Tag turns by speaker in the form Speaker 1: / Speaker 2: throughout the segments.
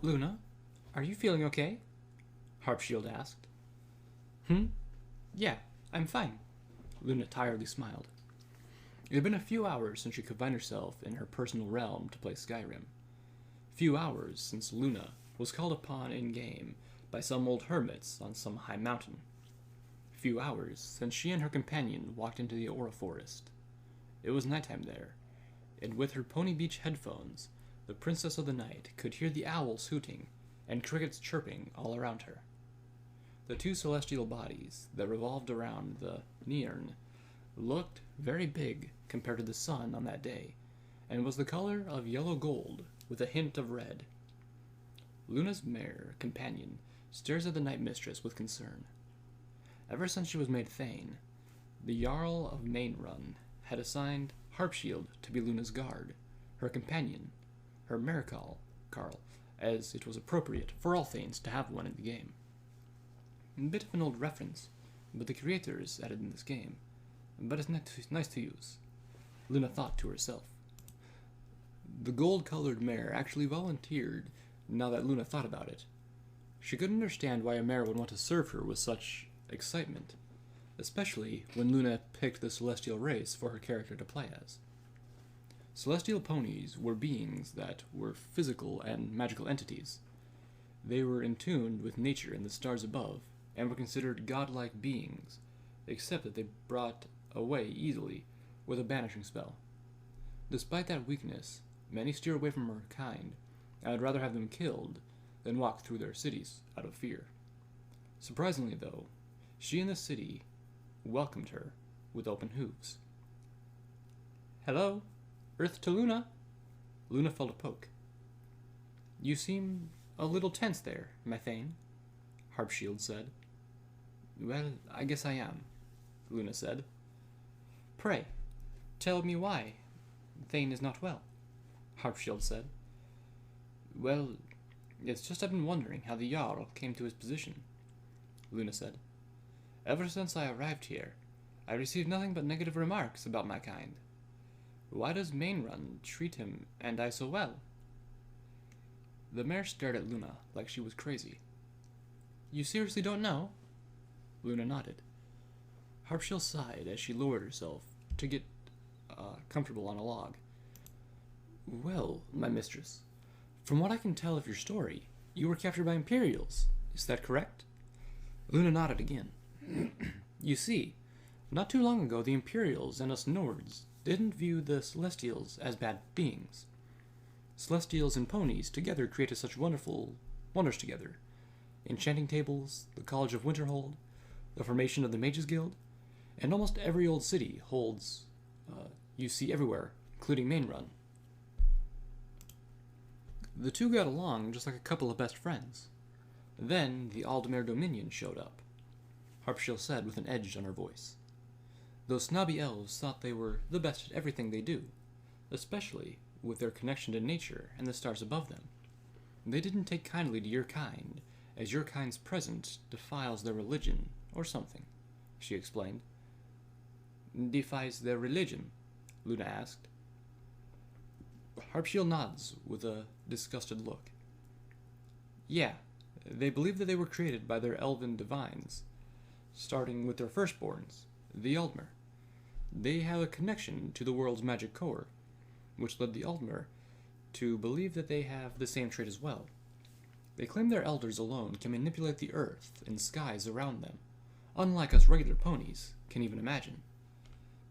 Speaker 1: Luna, are you feeling okay? Harpshield asked. Yeah, I'm fine. Luna tiredly smiled. It had been a few hours since she confined herself in her personal realm to play Skyrim. Few hours since Luna was called upon in-game by some old hermits on some high mountain. Few hours since she and her companion walked into the Aura Forest. It was nighttime there, and with her Pony Beach headphones, the Princess of the Night could hear the owls hooting and crickets chirping all around her. The two celestial bodies that revolved around the Nearn looked very big compared to the sun on that day, and was the color of yellow gold with a hint of red. Luna's mare companion stares at the Night Mistress with concern. Ever since she was made Thane, the Jarl of Mainrun had assigned Harpshield to be Luna's guard, her companion, her Marical, Carl, as it was appropriate for all Thanes to have one in the game. A bit of an old reference, but the creators added in this game, but it's nice to use, Luna thought to herself. The gold-colored mare actually volunteered now that Luna thought about it. She couldn't understand why a mare would want to serve her with such excitement, especially when Luna picked the celestial race for her character to play as. Celestial ponies were beings that were physical and magical entities. They were in tune with nature and the stars above, and were considered godlike beings, except that they brought away easily with a banishing spell. Despite that weakness, many steer away from her kind, and would rather have them killed than walk through their cities out of fear. Surprisingly, though, she and the city welcomed her with open hooves. Hello, Earth to Luna. Luna felt a poke. You seem a little tense there, my Thane, Harpshield said. Well, I guess I am, Luna said. Pray, tell me why Thane is not well, Harpshield said. Well, it's just I've been wondering how the Jarl came to his position, Luna said. Ever since I arrived here, I received nothing but negative remarks about my kind. Why does Mainrun treat him and I so well? The mare stared at Luna like she was crazy. You seriously don't know? Luna nodded. Harpshield sighed as she lowered herself to get comfortable on a log. Well, my mistress, from what I can tell of your story, you were captured by Imperials. Is that correct? Luna nodded again. You see, not too long ago the Imperials and us Nords didn't view the Celestials as bad beings. Celestials and ponies together created such wonderful wonders together. Enchanting tables, the College of Winterhold, the formation of the Mages Guild, and almost every old city holds, you see everywhere, including Mainrun. The two got along just like a couple of best friends. Then the Aldemir Dominion showed up, Harpshield said with an edge on her voice. Those snobby elves thought they were the best at everything they do, especially with their connection to nature and the stars above them. They didn't take kindly to your kind, as your kind's presence defiles their religion, or something, she explained. Defies their religion? Luna asked. Harpshield nods with a disgusted look. Yeah, they believe that they were created by their elven divines, starting with their firstborns, the Aldmer. They have a connection to the world's magic core, which led the Aldmer to believe that they have the same trait as well. They claim their elders alone can manipulate the earth and skies around them, unlike us regular ponies can even imagine.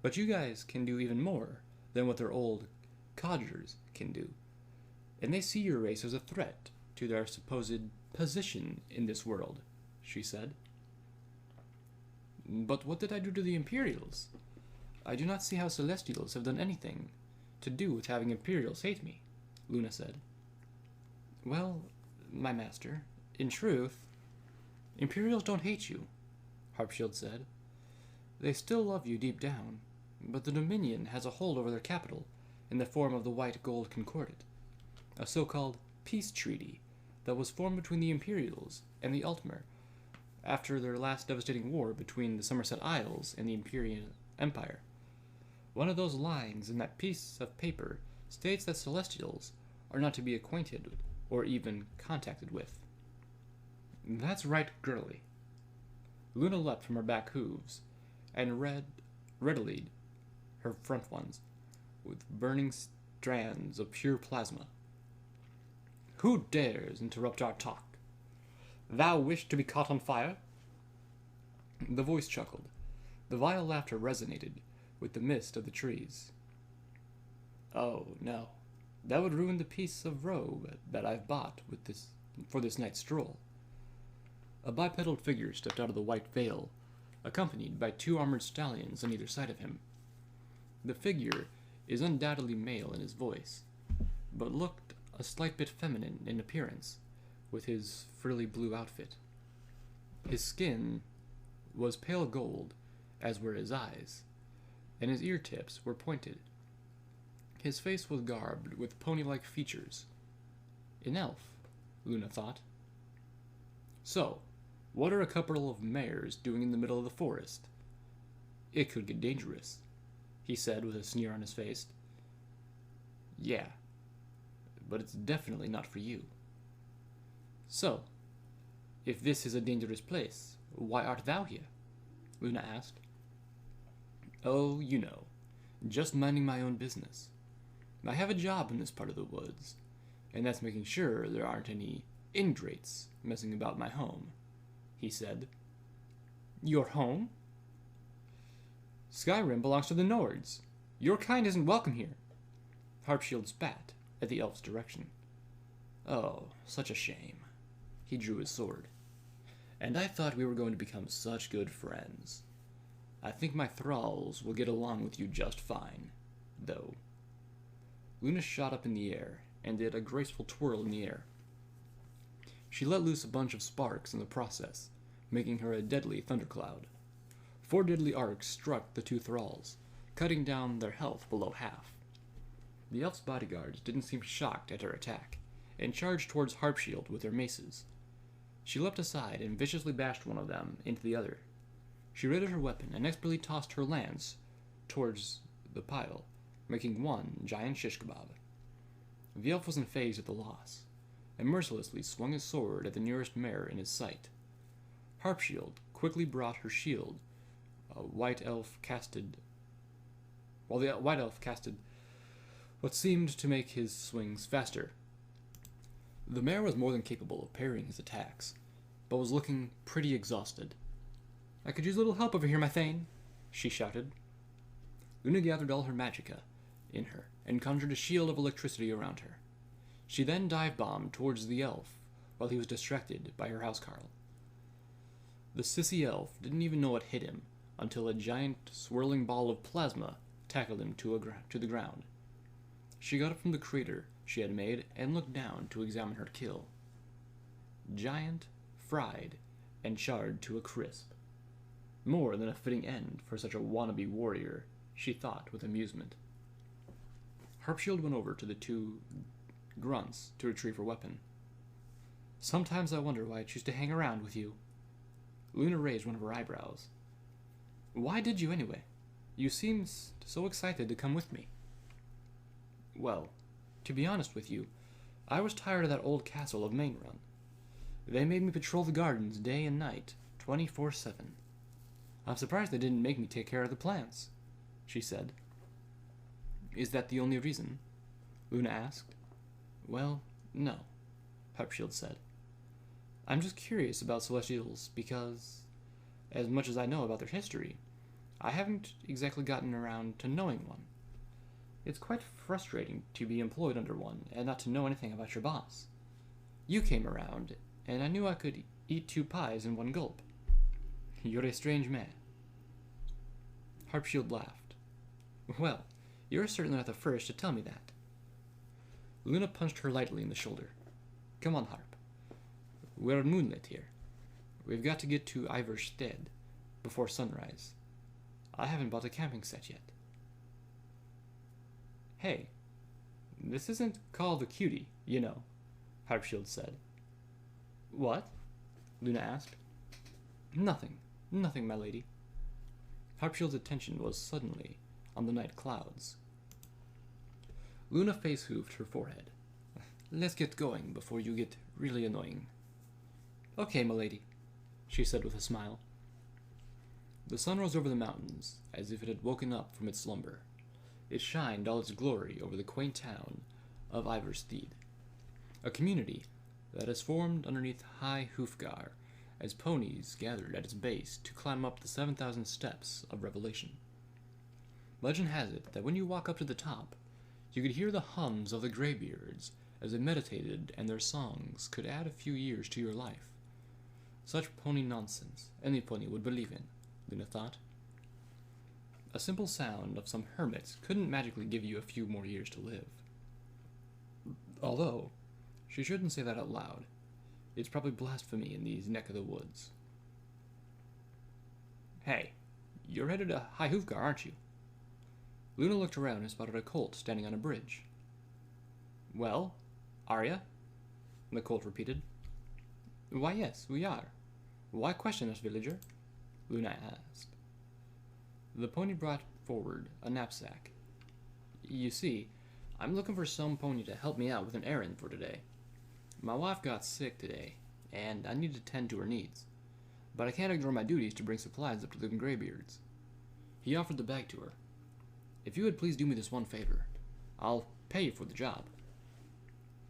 Speaker 1: But you guys can do even more than what their old codgers can do, and they see your race as a threat to their supposed position in this world, she said. But what did I do to the Imperials? I do not see how Celestials have done anything to do with having Imperials hate me, Luna said. Well, my master, in truth, Imperials don't hate you, Harpshield said. They still love you deep down, but the Dominion has a hold over their capital in the form of the White Gold Concordat, a so-called peace treaty that was formed between the Imperials and the Altmer after their last devastating war between the Somerset Isles and the Imperial Empire. One of those lines in that piece of paper states that Celestials are not to be acquainted or even contacted with. That's right, girly. Luna leapt from her back hooves and readily her front ones, with burning strands of pure plasma. Who dares interrupt our talk? Thou wish to be caught on fire? The voice chuckled. The vile laughter resonated with the mist of the trees. Oh, no. That would ruin the piece of robe that I've bought for this night's stroll. A bipedal figure stepped out of the white veil, accompanied by 2 armored stallions on either side of him. The figure is undoubtedly male in his voice, but looked a slight bit feminine in appearance, with his frilly blue outfit. His skin was pale gold, as were his eyes, and his ear tips were pointed. His face was garbed with pony-like features. An elf, Luna thought. So, what are a couple of mares doing in the middle of the forest? It could get dangerous, he said with a sneer on his face. Yeah, but it's definitely not for you. So, if this is a dangerous place, why art thou here? Luna asked. Oh, you know, just minding my own business. I have a job in this part of the woods, and that's making sure there aren't any ingrates messing about my home, he said. Your home? Skyrim belongs to the Nords. Your kind isn't welcome here. Harpshield spat at the elf's direction. Oh, such a shame. He drew his sword. And I thought we were going to become such good friends. I think my thralls will get along with you just fine, though. Luna shot up in the air and did a graceful twirl in the air. She let loose a bunch of sparks in the process, making her a deadly thundercloud. 4 deadly arcs struck the 2 thralls, cutting down their health below half. The elf's bodyguards didn't seem shocked at her attack, and charged towards Harpshield with their maces. She leapt aside and viciously bashed one of them into the other. She raided her weapon and expertly tossed her lance towards the pile, making one giant shish kebab. The elf wasn't fazed at the loss, and mercilessly swung his sword at the nearest mare in his sight. Harpshield quickly brought her shield, while the white elf casted what seemed to make his swings faster. The mare was more than capable of parrying his attacks, but was looking pretty exhausted. I could use a little help over here, my thane, she shouted. Luna gathered all her magicka in her and conjured a shield of electricity around her. She then dive-bombed towards the elf while he was distracted by her housecarl. The sissy elf didn't even know what hit him until a giant swirling ball of plasma tackled him to the ground. She got up from the crater she had made and looked down to examine her kill. Giant, fried, and charred to a crisp. More than a fitting end for such a wannabe warrior, she thought with amusement. Harpshield went over to the 2 grunts to retrieve her weapon. Sometimes I wonder why I choose to hang around with you. Luna raised one of her eyebrows. Why did you anyway? You seemed so excited to come with me. Well, to be honest with you, I was tired of that old castle of Mainrun. They made me patrol the gardens day and night, 24/7. I'm surprised they didn't make me take care of the plants, she said. Is that the only reason? Luna asked. Well, no, Harpshield said. I'm just curious about Celestials because, as much as I know about their history, I haven't exactly gotten around to knowing one. It's quite frustrating to be employed under one and not to know anything about your boss. You came around, and I knew I could eat 2 pies in one gulp. You're a strange man. Harpshield laughed. Well, you're certainly not the first to tell me that. Luna punched her lightly in the shoulder. Come on, Harp. We're moonlit here. We've got to get to Iverstead before sunrise. I haven't bought a camping set yet. Hey, this isn't called a cutie, you know, Harpshield said. What? Luna asked. Nothing, my lady. Harpshield's attention was suddenly on the night clouds. Luna face-hooved her forehead. let's get going before you get really annoying. Okay, milady, she said with a smile. The sun rose over the mountains, as if it had woken up from its slumber. It shined all its glory over the quaint town of Iverstead, a community that has formed underneath high Hrothgar, as ponies gathered at its base to climb up the 7,000 steps of Revelation. Legend has it that when you walk up to the top, you could hear the hums of the graybeards as they meditated, and their songs could add a few years to your life. Such pony nonsense any pony would believe in, Luna thought. A simple sound of some hermits couldn't magically give you a few more years to live. Although, she shouldn't say that out loud. It's probably blasphemy in these neck of the woods. Hey, you're headed to High Hrothgar, aren't you? Luna looked around and spotted a colt standing on a bridge. Well, are ya? The colt repeated. Why, yes, we are. Why question us, villager? Luna asked. The pony brought forward a knapsack. You see, I'm looking for some pony to help me out with an errand for today. My wife got sick today, and I need to tend to her needs. But I can't ignore my duties to bring supplies up to the graybeards. He offered the bag to her. If you would please do me this one favor, I'll pay you for the job.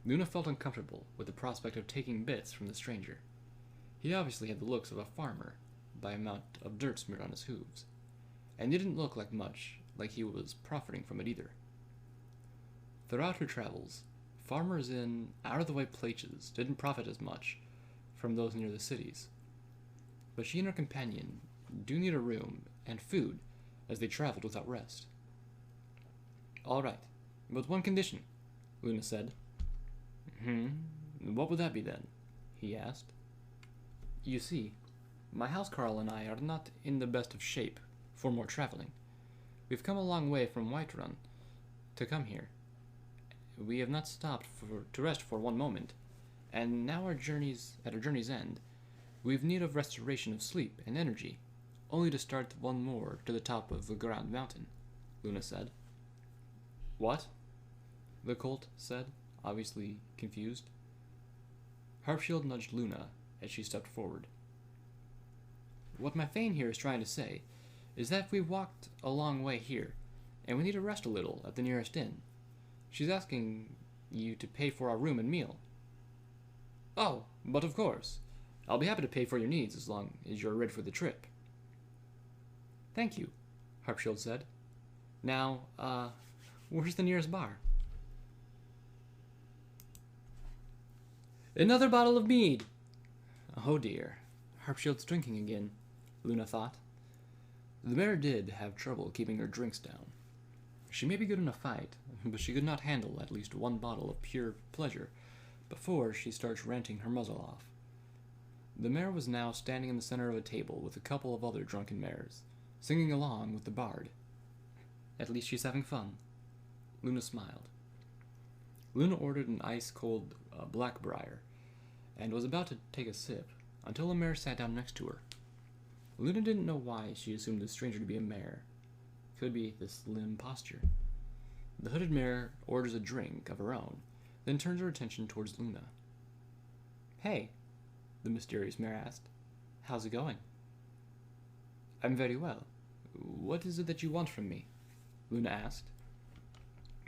Speaker 1: Luna felt uncomfortable with the prospect of taking bits from the stranger. He obviously had the looks of a farmer, by amount of dirt smeared on his hooves, and didn't look like much like he was profiting from it either. Throughout her travels, farmers in out-of-the-way places didn't profit as much from those near the cities. But she and her companion do need a room and food as they traveled without rest. All right, but one condition, Luna said. What would that be then? He asked. You see, my housecarl and I are not in the best of shape for more traveling. We've come a long way from Whiterun to come here. We have not stopped to rest for one moment, and now at our journey's end, we've need of restoration of sleep and energy, only to start one more to the top of the Grand Mountain, Luna said. What? The colt said, obviously confused. Harpshield nudged Luna as she stepped forward. What my Thane here is trying to say is that we walked a long way here, and we need to rest a little at the nearest inn. She's asking you to pay for our room and meal. Oh, but of course. I'll be happy to pay for your needs as long as you're ready for the trip. Thank you, Harpshield said. Now, where's the nearest bar? Another bottle of mead! Oh dear, Harpshield's drinking again, Luna thought. The mare did have trouble keeping her drinks down. She may be good in a fight, but she could not handle at least one bottle of pure pleasure before she starts ranting her muzzle off. The mare was now standing in the center of a table with a couple of other drunken mares, singing along with the bard. At least she's having fun. Luna smiled. Luna ordered an ice-cold blackbriar, and was about to take a sip, until a mare sat down next to her. Luna didn't know why she assumed the stranger to be a mare. Could be the slim posture. The hooded mare orders a drink of her own, then turns her attention towards Luna. Hey, the mysterious mare asked. How's it going? I'm very well. What is it that you want from me? Luna asked.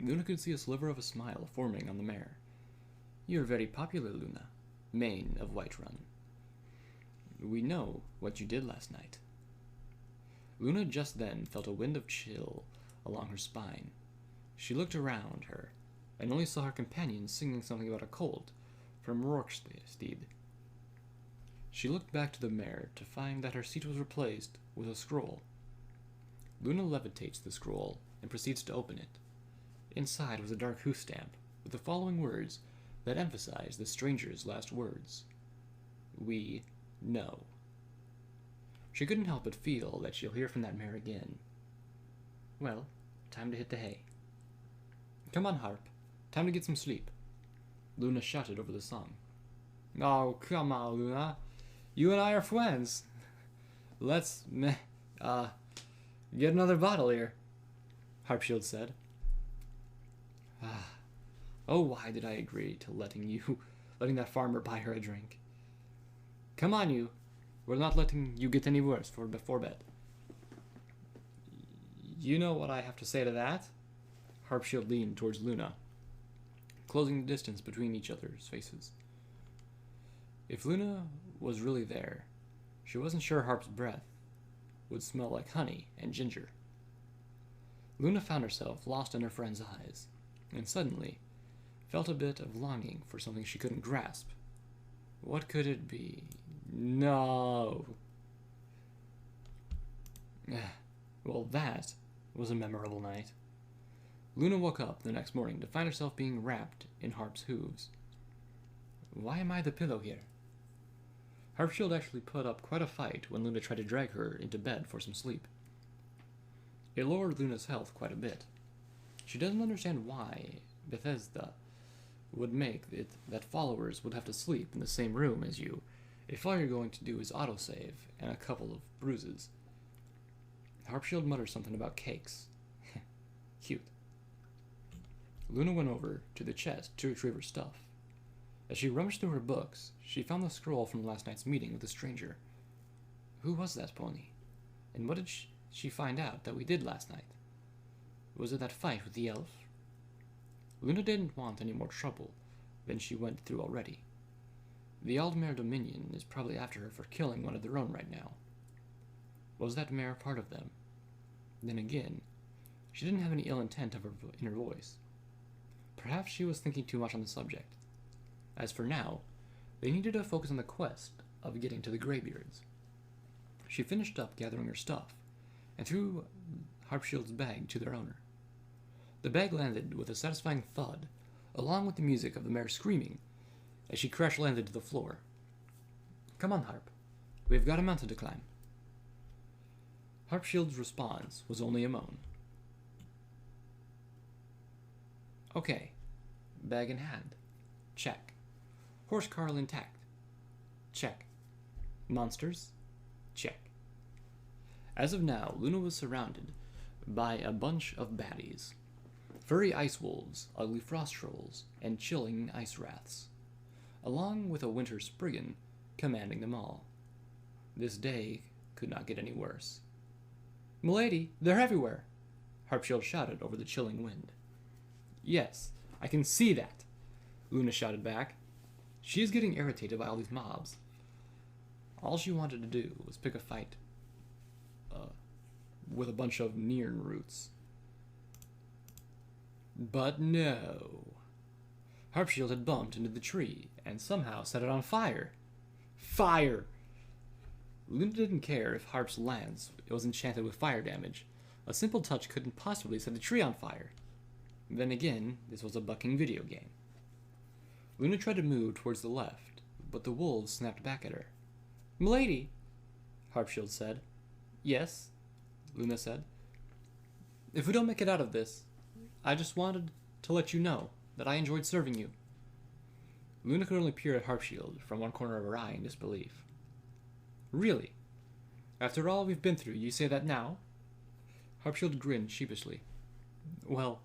Speaker 1: Luna could see a sliver of a smile forming on the mare. You're very popular, Luna, Mane of Whiterun. We know what you did last night. Luna just then felt a wind of chill along her spine. She looked around her, and only saw her companion singing something about a colt from Hrothgar. She looked back to the mare to find that her seat was replaced with a scroll. Luna levitates the scroll and proceeds to open it. Inside was a dark hoof stamp with the following words that emphasize the stranger's last words. We know. She couldn't help but feel that she'll hear from that mare again. Well, time to hit the hay. Come on, Harp. Time to get some sleep. Luna shouted over the song. Oh, come on, Luna. You and I are friends. Let's, get another bottle here, Harpshield said. Oh, why did I agree to letting that farmer buy her a drink? Come on, you. We're not letting you get any worse before bed. You know what I have to say to that? Harpshield leaned towards Luna, closing the distance between each other's faces. If Luna was really there, she wasn't sure Harp's breath would smell like honey and ginger. Luna found herself lost in her friend's eyes, and suddenly felt a bit of longing for something she couldn't grasp. What could it be? No. Well, that was a memorable night. Luna woke up the next morning to find herself being wrapped in Harp's hooves. Why am I the pillow here? Harpshield actually put up quite a fight when Luna tried to drag her into bed for some sleep. It lowered Luna's health quite a bit. She doesn't understand why Bethesda would make it that followers would have to sleep in the same room as you if all you're going to do is autosave and a couple of bruises. Harpshield mutters something about cakes. Cute. Luna went over to the chest to retrieve her stuff. As she rummaged through her books, she found the scroll from last night's meeting with the stranger. Who was that pony? And what did she find out that we did last night? Was it that fight with the elf? Luna didn't want any more trouble than she went through already. The Aldmere Dominion is probably after her for killing one of their own right now. Was that mare part of them? Then again, she didn't have any ill intent in her voice. Perhaps she was thinking too much on the subject. As for now, they needed to focus on the quest of getting to the Greybeards. She finished up gathering her stuff and threw Harpshield's bag to their owner. The bag landed with a satisfying thud, along with the music of the mare screaming as she crash-landed to the floor. Come on, Harp. We've got a mountain to climb. Harpshield's response was only a moan. Okay. Bag in hand. Check. Horse Carl intact. Check. Monsters? Check. As of now, Luna was surrounded by a bunch of baddies. Furry ice wolves, ugly frost trolls, and chilling ice wraths, along with a winter spriggan commanding them all. This day could not get any worse. Milady, they're everywhere! Harpshield shouted over the chilling wind. Yes, I can see that, Luna shouted back. She is getting irritated by all these mobs. All she wanted to do was pick a fight with a bunch of Nirn roots. But no. Harpshield had bumped into the tree and somehow set it on fire. Fire! Luna didn't care if Harp's lance was enchanted with fire damage. A simple touch couldn't possibly set the tree on fire. Then again, this was a bucking video game. Luna tried to move towards the left, but the wolves snapped back at her. Milady, Harpshield said. Yes, Luna said. If we don't make it out of this, I just wanted to let you know that I enjoyed serving you. Luna could only peer at Harpshield from one corner of her eye in disbelief. Really? After all we've been through, you say that now? Harpshield grinned sheepishly. Well,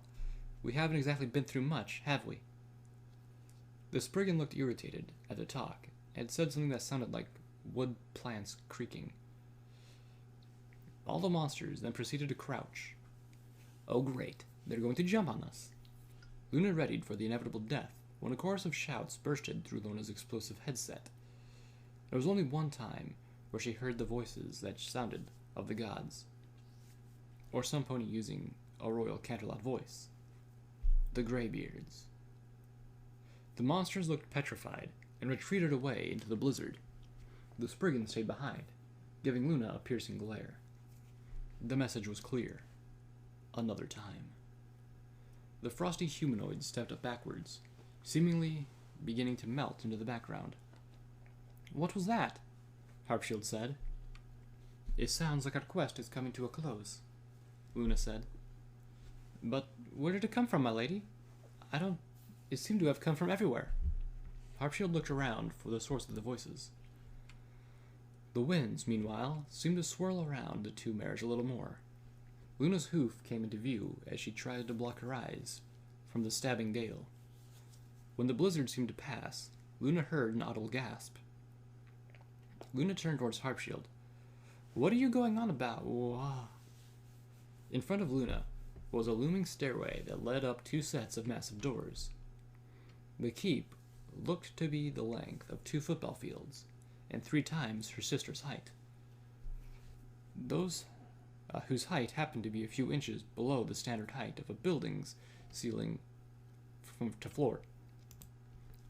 Speaker 1: we haven't exactly been through much, have we? The Spriggan looked irritated at the talk and said something that sounded like wood plants creaking. All the monsters then proceeded to crouch. Oh great, they're going to jump on us. Luna readied for the inevitable death when a chorus of shouts bursted through Luna's explosive headset. There was only one time where she heard the voices that sounded of the gods, or some pony using a royal Canterlot voice. The Greybeards. The monsters looked petrified and retreated away into the blizzard. The Spriggan stayed behind, giving Luna a piercing glare. The message was clear. Another time. The frosty humanoid stepped up backwards, seemingly beginning to melt into the background. What was that? Harpshield said. It sounds like our quest is coming to a close, Luna said. But where did it come from, my lady? It seemed to have come from everywhere. Harpshield looked around for the source of the voices. The winds, meanwhile, seemed to swirl around the two mares a little more. Luna's hoof came into view as she tried to block her eyes from the stabbing gale. When the blizzard seemed to pass, Luna heard an audible gasp. Luna turned towards Harpshield. What are you going on about? Wah. In front of Luna was a looming stairway that led up 2 sets of massive doors. The keep looked to be the length of 2 football fields, and 3 times her sister's height. Those whose height happened to be a few inches below the standard height of a building's ceiling to floor.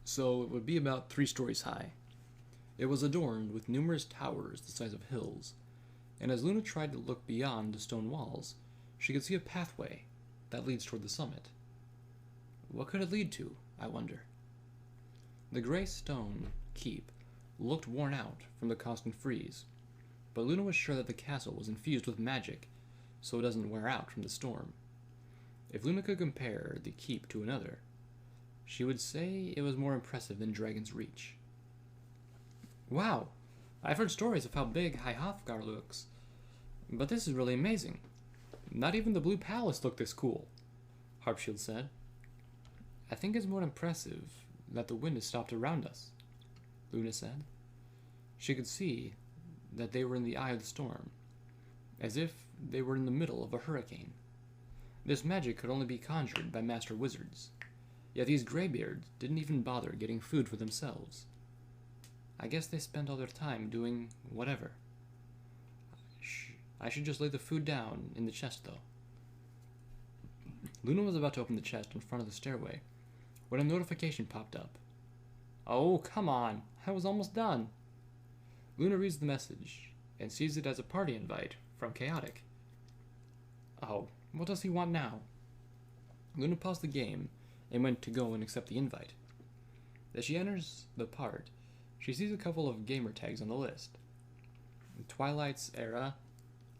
Speaker 1: So it would be about 3 stories high. It was adorned with numerous towers the size of hills, and as Luna tried to look beyond the stone walls, she could see a pathway that leads toward the summit. What could it lead to, I wonder? The gray stone keep looked worn out from the constant freeze, but Luna was sure that the castle was infused with magic, so it doesn't wear out from the storm. If Luna could compare the keep to another, she would say it was more impressive than Dragon's Reach. Wow, I've heard stories of how big Hrothgar looks, but this is really amazing. Not even the Blue Palace looked this cool, Harpshield said. I think it's more impressive that the wind has stopped around us, Luna said. She could see that they were in the eye of the storm, as if they were in the middle of a hurricane. This magic could only be conjured by master wizards, yet these graybeards didn't even bother getting food for themselves. I guess they spent all their time doing whatever. I should just lay the food down in the chest, though. Luna was about to open the chest in front of the stairway when a notification popped up. Oh, come on. I was almost done. Luna reads the message and sees it as a party invite from Chaotic. Oh, what does he want now? Luna paused the game and went to go and accept the invite. As she enters the part, she sees a couple of gamer tags on the list. Twilight's Era,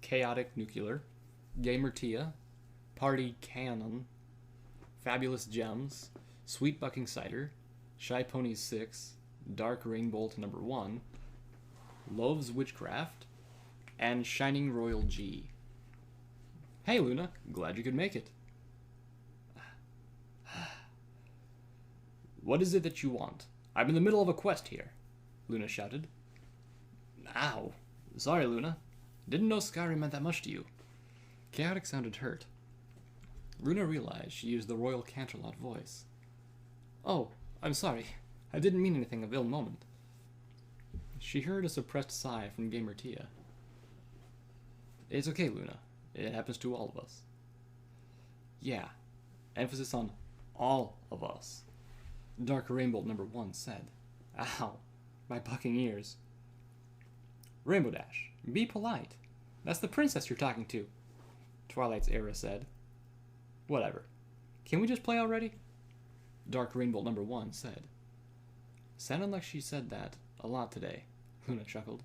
Speaker 1: Chaotic Nuclear, Gamer Tia, Party Canon, Fabulous Gems, Sweet Bucking Cider, Shy Ponies 6, Dark Rainbolt No. 1, Love's Witchcraft, and Shining Royal G. Hey Luna, glad you could make it. What is it that you want? I'm in the middle of a quest here, Luna shouted. Ow. Sorry, Luna. Didn't know Skyrim meant that much to you. Chaotic sounded hurt. Luna realized she used the Royal Canterlot voice. Oh, I'm sorry. I didn't mean anything of ill moment. She heard a suppressed sigh from Gamer Tia. It's okay, Luna. It happens to all of us. Yeah. Emphasis on all of us. Dark Rainbow No. 1 said. Ow. My bucking ears. Rainbow Dash, be polite. That's the princess you're talking to, Twilight's Era said. Whatever. Can we just play already? Dark Rainbow No. 1 said. Sounded like she said that a lot today, Luna chuckled.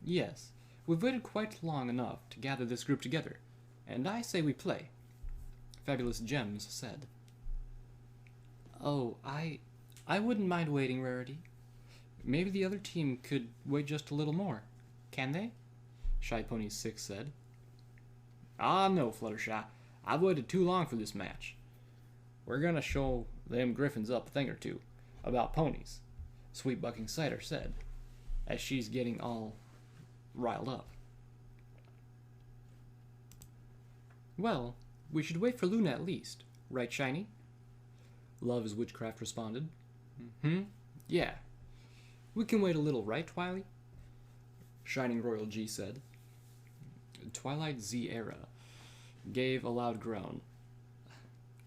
Speaker 1: Yes, we've waited quite long enough to gather this group together, and I say we play, Fabulous Gems said. Oh, I wouldn't mind waiting, Rarity. Maybe the other team could wait just a little more. Can they? Shy Pony 6 said. Ah, no, Fluttershy. I've waited too long for this match. We're gonna show them Griffins up a thing or two about ponies, Sweet Bucking Cider said, as she's getting all riled up. Well, we should wait for Luna at least, right, Shiny? Love's Witchcraft responded. Yeah. We can wait a little, right, Twily? Shining Royal G said. Twilight Z Era gave a loud groan.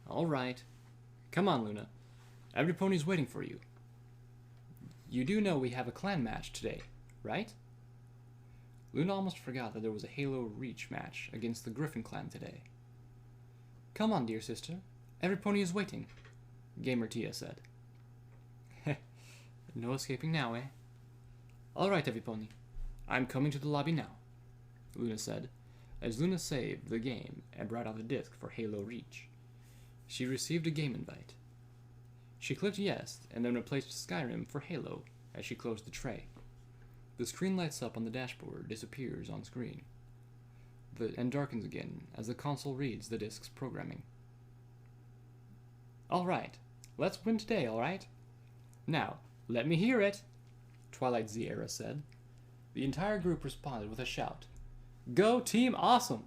Speaker 1: All right. Come on, Luna. Every pony's waiting for you. You do know we have a clan match today, right? Luna almost forgot that there was a Halo Reach match against the Griffin clan today. Come on, dear sister. Every pony is waiting, Gamer Tia said. No escaping now, eh? All right, every pony. I'm coming to the lobby now, Luna said, as Luna saved the game and brought out the disc for Halo Reach. She received a game invite. She clicked yes and then replaced Skyrim for Halo as she closed the tray. The screen lights up on the dashboard, disappears on screen, and darkens again as the console reads the disc's programming. All right, Let's win today, all right? Now, let me hear it, Twilight Zera said. The entire group responded with a shout. Go Team Awesome!